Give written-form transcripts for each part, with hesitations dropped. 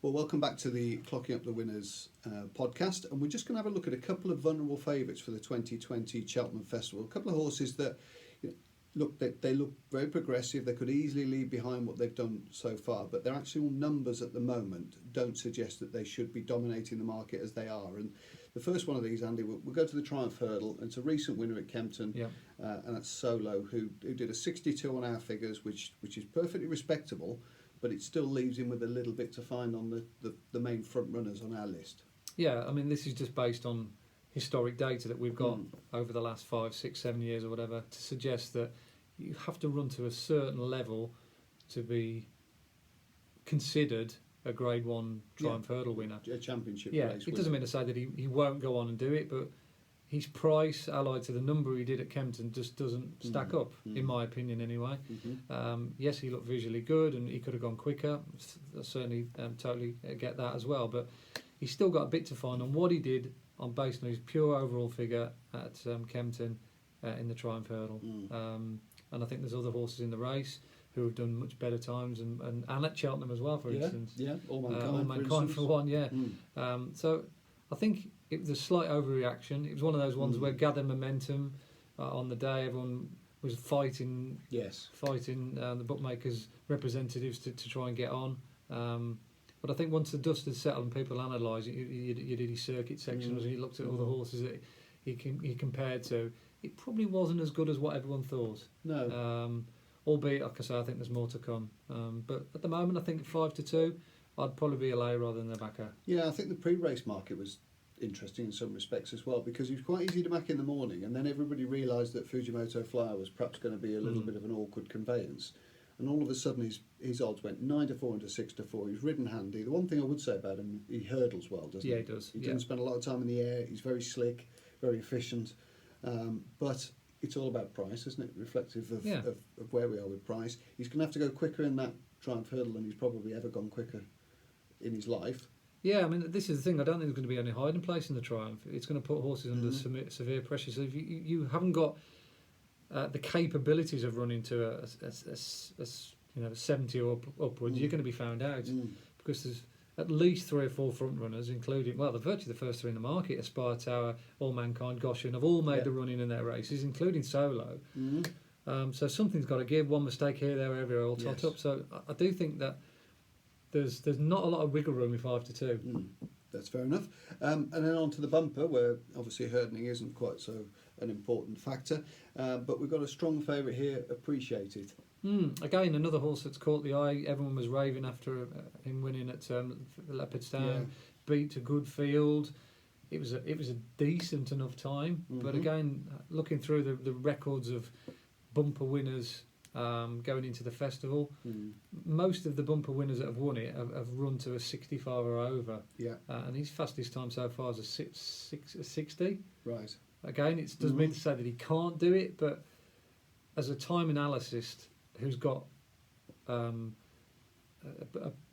Well, welcome back to the Clocking Up the Winners podcast, and we're just going to have a look at a couple of vulnerable favourites for the 2020 Cheltenham Festival. A couple of horses that look they look very progressive. They could easily leave behind what they've done so far, but their actual numbers at the moment don't suggest that they should be dominating the market as they are. And the first one of these, Andy, we'll go to the Triumph Hurdle. It's a recent winner at Kempton, and that's Solo, who did a 62 on our figures, which is perfectly respectable. But it still leaves him with a little bit to find on the main front runners on our list. Yeah, I mean, this is just based on historic data that we've got over the last 5, 6, 7 years or whatever to suggest that you have to run to a certain level to be considered a Grade 1 Triumph Hurdle winner. A championship race. It doesn't mean to say that he won't go on and do it, but his price, allied to the number he did at Kempton, just doesn't stack up, in my opinion anyway. Yes, he looked visually good and he could have gone quicker. I certainly totally get that as well. But he's still got a bit to find on what he did based on his pure overall figure at Kempton in the Triumph Hurdle. And I think there's other horses in the race who have done much better times and at Cheltenham as well, for instance. Yeah, All All Mankind for one, So I think it was a slight overreaction. It was one of those ones where gathered momentum on the day. Everyone was fighting the bookmakers' representatives to try and get on. But I think once the dust had settled and people analysed it, you did his circuit sections and you looked at all the horses that he compared to, it probably wasn't as good as what everyone thought. No. Albeit, like I say, I think there's more to come. But at the moment, I think 5-2, I'd probably be a lay rather than a backer. Yeah, I think the pre-race market was interesting in some respects as well, because he was quite easy to back in the morning, and then everybody realised that Fujimoto Flyer was perhaps going to be a little bit of an awkward conveyance, and all of a sudden his odds went 9-4 into 6-4. He's ridden handy. The one thing I would say about him, he hurdles well, doesn't he? Yeah, he does. He doesn't spend a lot of time in the air. He's very slick, very efficient, but it's all about price, isn't it? Reflective of where we are with price. He's going to have to go quicker in that Triumph Hurdle than he's probably ever gone quicker in his life. Yeah, I mean, this is the thing. I don't think there's going to be any hiding place in the Triumph. It's going to put horses under severe pressure. So if you haven't got the capabilities of running to a 70 or upwards, you're going to be found out because there's at least 3 or 4 front runners, including virtually the first 3 in the market: Aspire Tower, All Mankind, Goshen, have all made the run in their races, including Solo. So something's got to give. One mistake here, there, everywhere, all tot up. So I do think that there's not a lot of wiggle room in 5-2. That's fair enough. And then on to the bumper, where obviously hurdling isn't quite so an important factor. But we've got a strong favourite here, Appreciated. Again, another horse that's caught the eye. Everyone was raving after him winning at Leopardstown. Beat a good field. It was a decent enough time. But again, looking through the records of bumper winners going into the festival, most of the bumper winners that have won it have run to a 65 or over. And his fastest time so far is a 60. Right. Again, it doesn't mean to say that he can't do it, but as a time analyst who's got a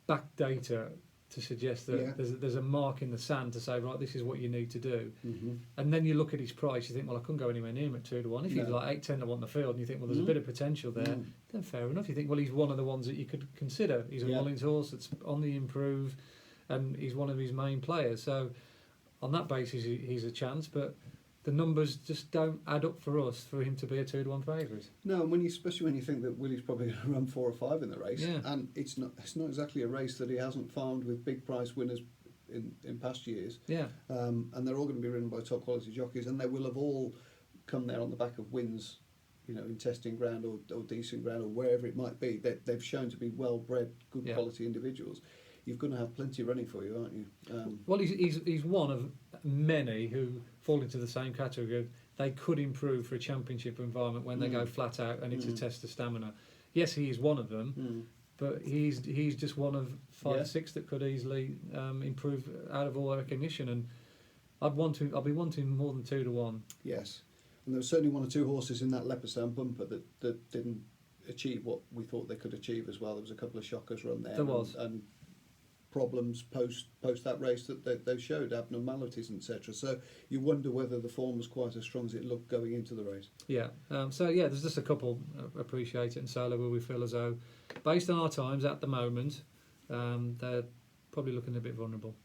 back data to suggest that there's a mark in the sand to say, right, this is what you need to do. And then you look at his price, you think, well, I couldn't go anywhere near him at 2-1. If he's like 8-10 to 1 in the field, and you think, well, there's a bit of potential there, then fair enough. You think, well, he's one of the ones that you could consider. He's a Mullins horse that's on the improve, and he's one of his main players. So on that basis, he's a chance, but the numbers just don't add up for us for him to be a 2-1 favourite. No, and especially when you think that Willie's probably going to run 4 or 5 in the race, and it's not exactly a race that he hasn't farmed with big price winners in past years. And they're all going to be ridden by top quality jockeys, and they will have all come there on the back of wins, in testing ground or decent ground or wherever it might be. They've shown to be well-bred, good quality individuals. You're going to have plenty running for you, aren't you? Well, he's one of many who fall into the same category of they could improve for a championship environment when they go flat out and it's a test of stamina. Yes, he is one of them, but he's just one of 5 or 6 that could easily improve out of all recognition. And I'll be wanting more than 2-1. Yes, and there was certainly 1 or 2 horses in that Leopardstown bumper that didn't achieve what we thought they could achieve as well. There was a couple of shockers run there. There was. And problems post that race that they showed, abnormalities, etc. So you wonder whether the form was quite as strong as it looked going into the race. There's just a couple Appreciate It and Solo where we feel as though, based on our times at the moment, they're probably looking a bit vulnerable.